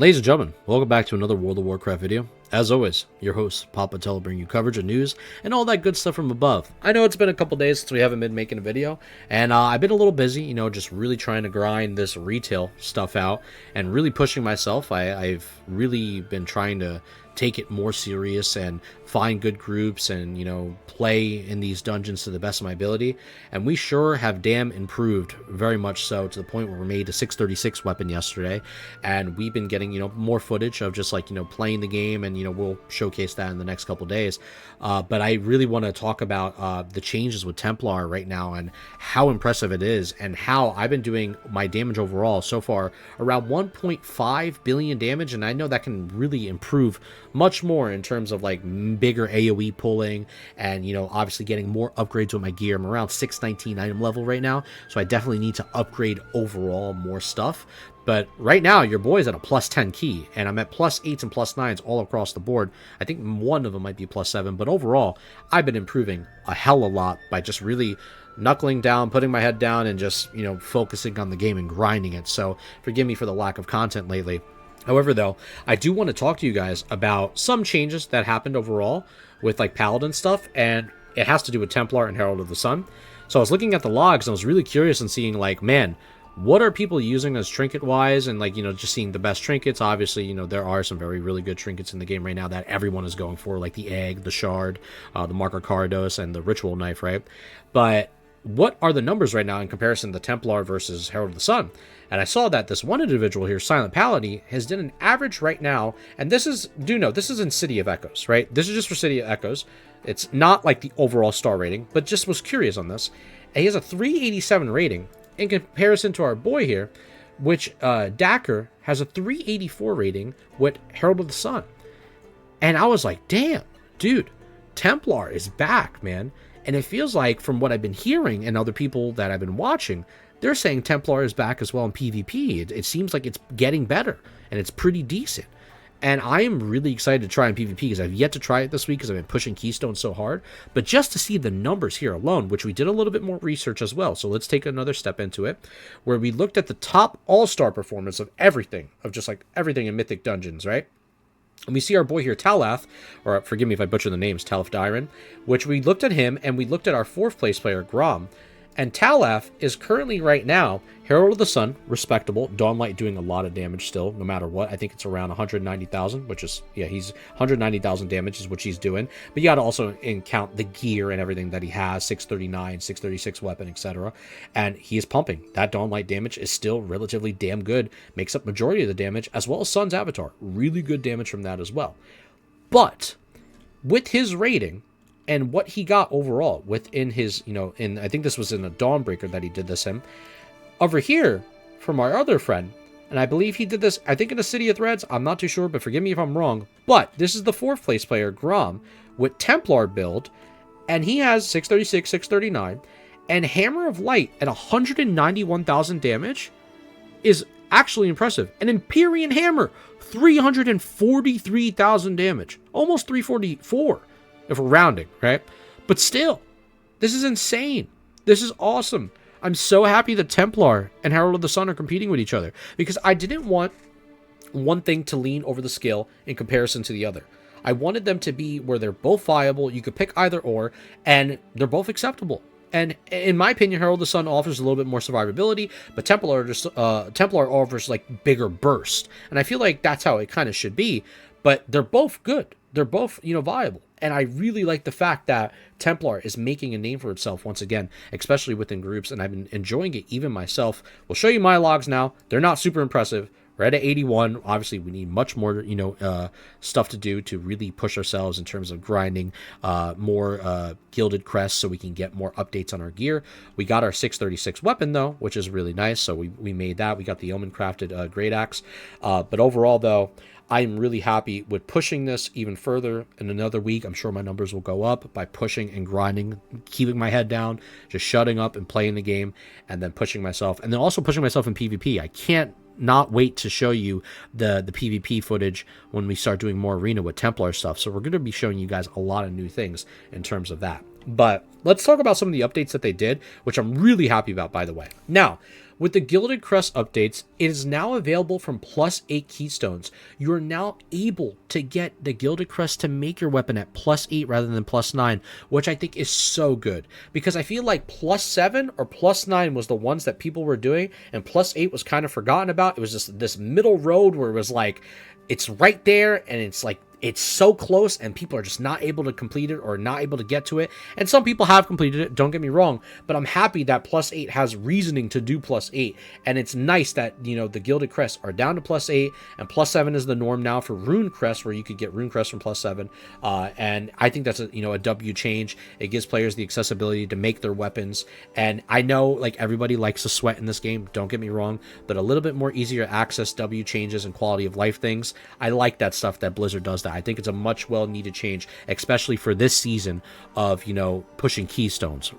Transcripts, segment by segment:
Ladies and gentlemen, welcome back to another World of Warcraft video. As always, your host, Papa Tell, bring you coverage of news and all that good stuff from above. I know it's been a couple days since we haven't been making a video, and I've been a little busy, just really trying to grind this retail stuff out and really pushing myself. I've really been trying to take it more serious and find good groups and, play in these dungeons to the best of my ability. And we sure have damn improved, very much so, to the point where we made a 636 weapon yesterday. And we've been getting, more footage of just playing the game, and, we'll showcase that in the next couple days. But I really want to talk about the changes with Templar right now and how impressive it is, and how I've been doing my damage overall so far around 1.5 billion damage. And I know that can really improve much more in terms of bigger AoE pulling and obviously getting more upgrades with my gear. I'm around 619 item level right now, so I definitely need to upgrade overall more stuff. But right now your boy's at a plus 10 key, and I'm at plus 8s and plus 9s all across the board. I think one of them might be plus 7, but overall I've been improving a hell of a lot by just really knuckling down, putting my head down, and just focusing on the game and grinding it. So forgive me for the lack of content lately. However, though, I do want to talk to you guys about some changes that happened overall with Paladin stuff, and it has to do with Templar and Herald of the Sun. So I was looking at the logs, and I was really curious and seeing man, what are people using as trinket wise, and just seeing the best trinkets. Obviously, there are some really good trinkets in the game right now that everyone is going for, like the egg, the shard, the marker Carados, and the ritual knife, right? But what are the numbers right now in comparison to Templar versus Herald of the Sun? And I saw that this one individual here, Silent Paladin, has done an average right now, and this is in City of Echoes, right? This is just for City of Echoes. It's not the overall star rating, but just was curious on this. And he has a 387 rating in comparison to our boy here, which Dacker has a 384 rating with Herald of the Sun. And I was like, damn, dude, Templar is back, man. And it feels like, from what I've been hearing and other people that I've been watching, they're saying Templar is back as well in PvP. It seems like it's getting better, and it's pretty decent. And I am really excited to try in PvP, because I've yet to try it this week because I've been pushing Keystone so hard. But just to see the numbers here alone, which we did a little bit more research as well. So let's take another step into it, where we looked at the top all-star performance of everything, of just everything in Mythic Dungeons, right? And we see our boy here, Talath, or forgive me if I butcher the names, Talith, which we looked at him, and we looked at our 4th place player, Grom. And Talath is currently right now Herald of the Sun, respectable. Dawnlight doing a lot of damage still, no matter what. I think it's around 190,000, which is, yeah, he's 190,000 damage is what she's doing. But you got to also count the gear and everything that he has, 639, 636 weapon, etc. And he is pumping. That Dawnlight damage is still relatively damn good. Makes up majority of the damage, as well as Sun's Avatar. Really good damage from that as well. But with his rating and what he got overall within his, I think this was in a Dawnbreaker that he did this in. Over here, from our other friend, and I believe he did this, I think in the City of Threads, I'm not too sure, but forgive me if I'm wrong, but this is the 4th place player, Grom, with Templar build, and he has 636, 639, and Hammer of Light at 191,000 damage is actually impressive. An Empyrean Hammer, 343,000 damage, almost 344. If we're rounding, right? But still, this is insane. This is awesome. I'm so happy that Templar and Herald of the Sun are competing with each other, because I didn't want one thing to lean over the scale in comparison to the other. I wanted them to be where they're both viable. You could pick either or, and they're both acceptable. And in my opinion, Herald of the Sun offers a little bit more survivability, but Templar offers bigger burst. And I feel like that's how it kind of should be. But they're both good. They're both, viable. And I really like the fact that Templar is making a name for itself once again, especially within groups, and I've been enjoying it even myself. We'll show you my logs now. They're not super impressive. We're at 81. Obviously, we need much more, stuff to do to really push ourselves in terms of grinding more Gilded Crest, so we can get more updates on our gear. We got our 636 weapon, though, which is really nice. So we made that. We got the Omen Crafted Great Axe. But overall, though, I'm really happy with pushing this even further. In another week, I'm sure my numbers will go up by pushing and grinding, keeping my head down, just shutting up and playing the game, and then pushing myself. And then also pushing myself in PvP. I can't not wait to show you the PvP footage when we start doing more arena with Templar stuff. So we're going to be showing you guys a lot of new things in terms of that. But let's talk about some of the updates that they did, which I'm really happy about, by the way. Now, With the Gilded Crest updates, it is now available from +8 keystones. You are now able to get the Gilded Crest to make your weapon at +8 rather than +9, which I think is so good. Because I feel like +7 or +9 was the ones that people were doing, and +8 was kind of forgotten about. It was just this middle road where it was like, it's right there, and it's like, it's so close, and people are just not able to complete it or not able to get to it. And some people have completed it, don't get me wrong, but I'm happy that +8 has reasoning to do +8. And it's nice that, you know, the Gilded Crests are down to +8, and +7 is the norm now for Rune Crest, where you could get Rune Crest from +7. And I think that's a, you know, a W change. It gives players the accessibility to make their weapons. And I know, like, everybody likes to sweat in this game, don't get me wrong, but a little bit more easier access W changes and quality of life things. I like that stuff that Blizzard does. I think it's a much well-needed change, especially for this season of, you know, pushing keystones.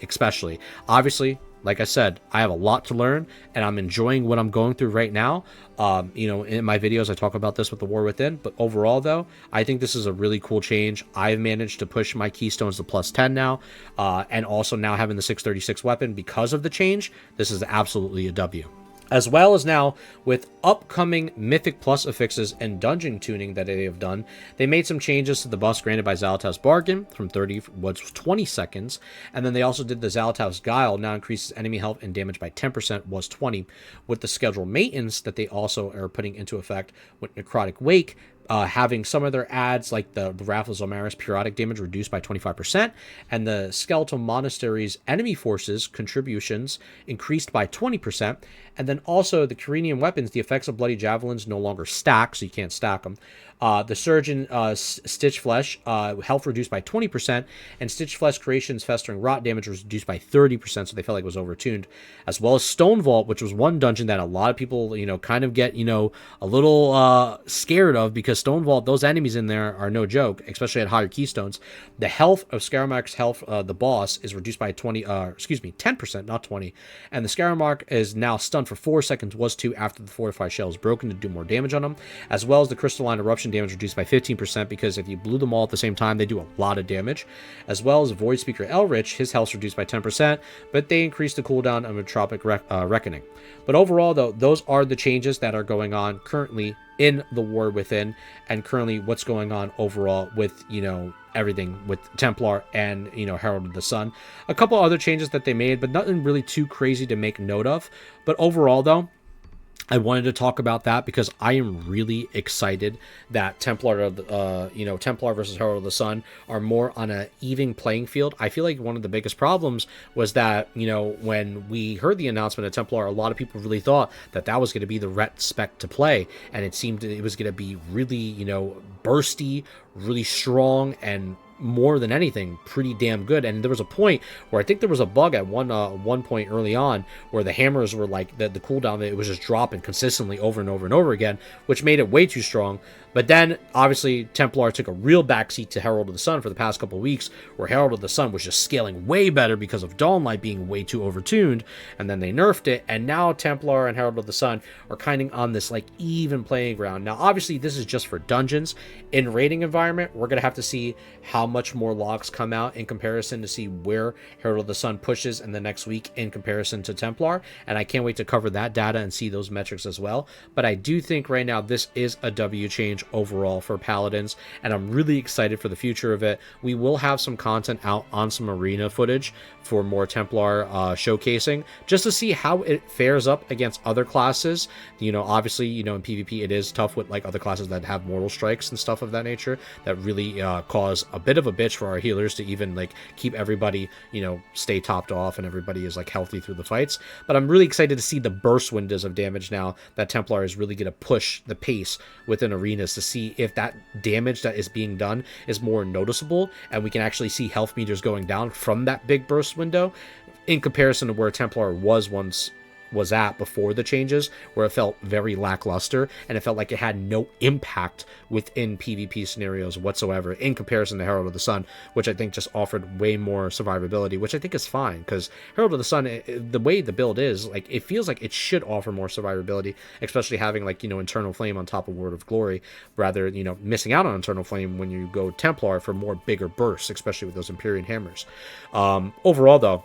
Especially, obviously, like I said, I have a lot to learn, and I'm enjoying what I'm going through right now. You know, in my videos, I talk about this with the War Within, but overall, though, I think this is a really cool change. I've managed to push my keystones to +10 now, and also now having the 636 weapon because of the change. This is absolutely a W. As well as now, with upcoming Mythic Plus affixes and dungeon tuning that they have done, they made some changes to the buffs granted by Xal'ata's Bargain from 30 was 20 seconds, and then they also did the Xal'ata's Guile, now increases enemy health and damage by 10%, was 20, with the schedule maintenance that they also are putting into effect with Necrotic Wake, having some of their ads, like the Wrath of Zomaris periodic damage reduced by 25%, and the Skeletal Monastery's enemy forces contributions increased by 20%, and then also the Kyrenian weapons, the effects of Bloody Javelins no longer stack, so you can't stack them. The Surgeon Stitch Flesh, health reduced by 20%, and Stitch Flesh Creation's Festering Rot damage was reduced by 30%, so they felt like it was overtuned. As well as Stone Vault, which was one dungeon that a lot of people, you know, kind of get, you know, a little scared of, because Stone Vault, those enemies in there are no joke, especially at higher keystones. The health of Scaramark's health, the boss, is reduced by 10%, not 20, and the Scaramark is now stunned for 4 seconds, was 2 after the Fortified Shell is broken to do more damage on them, as well as the Crystalline Eruption damage reduced by 15%, because if you blew them all at the same time, they do a lot of damage. As well as Void Speaker Elrich, his health reduced by 10%, but they increased the cooldown of Metropic Reckoning. But overall, though, those are the changes that are going on currently in the War Within, and currently what's going on overall with, you know, everything with Templar and, you know, Herald of the Sun. A couple other changes that they made, but nothing really too crazy to make note of. But overall, though, I wanted to talk about that because I am really excited that Templar versus Herald of the Sun are more on an even playing field. I feel like one of the biggest problems was that, you know, when we heard the announcement of Templar, a lot of people really thought that that was going to be the ret spec to play, and it seemed it was going to be really, you know, bursty, really strong, and more than anything pretty damn good. And there was a point where I think there was a bug at one point early on where the hammers were like the cooldown, it was just dropping consistently over and over and over again, which made it way too strong. But then obviously Templar took a real backseat to Herald of the Sun for the past couple of weeks, where Herald of the Sun was just scaling way better because of Dawnlight being way too overtuned, and then they nerfed it, and now Templar and Herald of the Sun are kind of on this like even playing ground. Now obviously this is just for dungeons. In raiding environment, we're gonna have to see how much more logs come out in comparison to see where Herald of the Sun pushes in the next week in comparison to Templar, and I can't wait to cover that data and see those metrics as well. But I do think right now this is a W change overall for Paladins, and I'm really excited for the future of it. We will have some content out on some arena footage for more Templar showcasing, just to see how it fares up against other classes. You know, obviously, you know, in PvP it is tough with like other classes that have mortal strikes and stuff of that nature that really cause a bit of a bitch for our healers to even like keep everybody, you know, stay topped off and everybody is like healthy through the fights. But I'm really excited to see the burst windows of damage now that Templar is really going to push the pace within arenas, to see if that damage that is being done is more noticeable, and we can actually see health meters going down from that big burst window in comparison to where Templar was at before the changes, where it felt very lackluster and it felt like it had no impact within PvP scenarios whatsoever in comparison to Herald of the Sun, which I think just offered way more survivability, which I think is fine, because Herald of the Sun, the way the build is, like, it feels like it should offer more survivability, especially having, like, you know, Eternal Flame on top of Word of Glory, rather, you know, missing out on Eternal Flame when you go Templar for more bigger bursts, especially with those Empyrean hammers. Overall, though,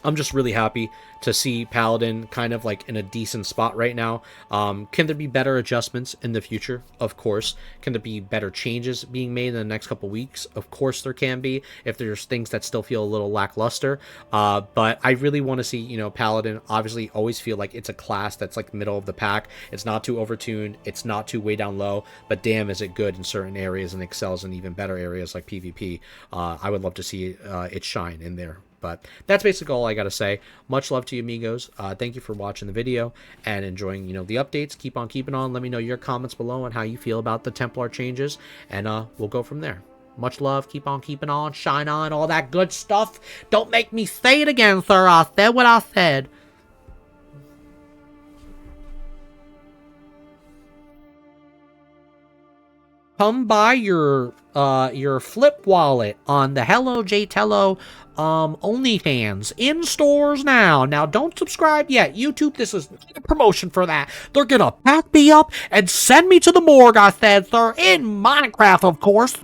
I'm just really happy to see Paladin kind of like in a decent spot right now. Can there be better adjustments in the future? Of course. Can there be better changes being made in the next couple weeks? Of course there can be, if there's things that still feel a little lackluster. But I really want to see, you know, Paladin obviously always feel like it's a class that's like middle of the pack. It's not too overtuned. It's not too way down low, but damn is it good in certain areas and excels in even better areas like PvP. I would love to see it shine in there. But that's basically all I got to say. Much love to you, amigos. Thank you for watching the video and enjoying, you know, the updates. Keep on keeping on. Let me know your comments below on how you feel about the Templar changes, and we'll go from there. Much love. Keep on keeping on. Shine on. All that good stuff. Don't make me say it again, sir. I said what I said. Come buy your flip wallet on the Hello JTello OnlyFans in stores now. Now don't subscribe yet. YouTube, this is a promotion for that. They're gonna pack me up and send me to the morgue, I said, sir, in Minecraft, of course.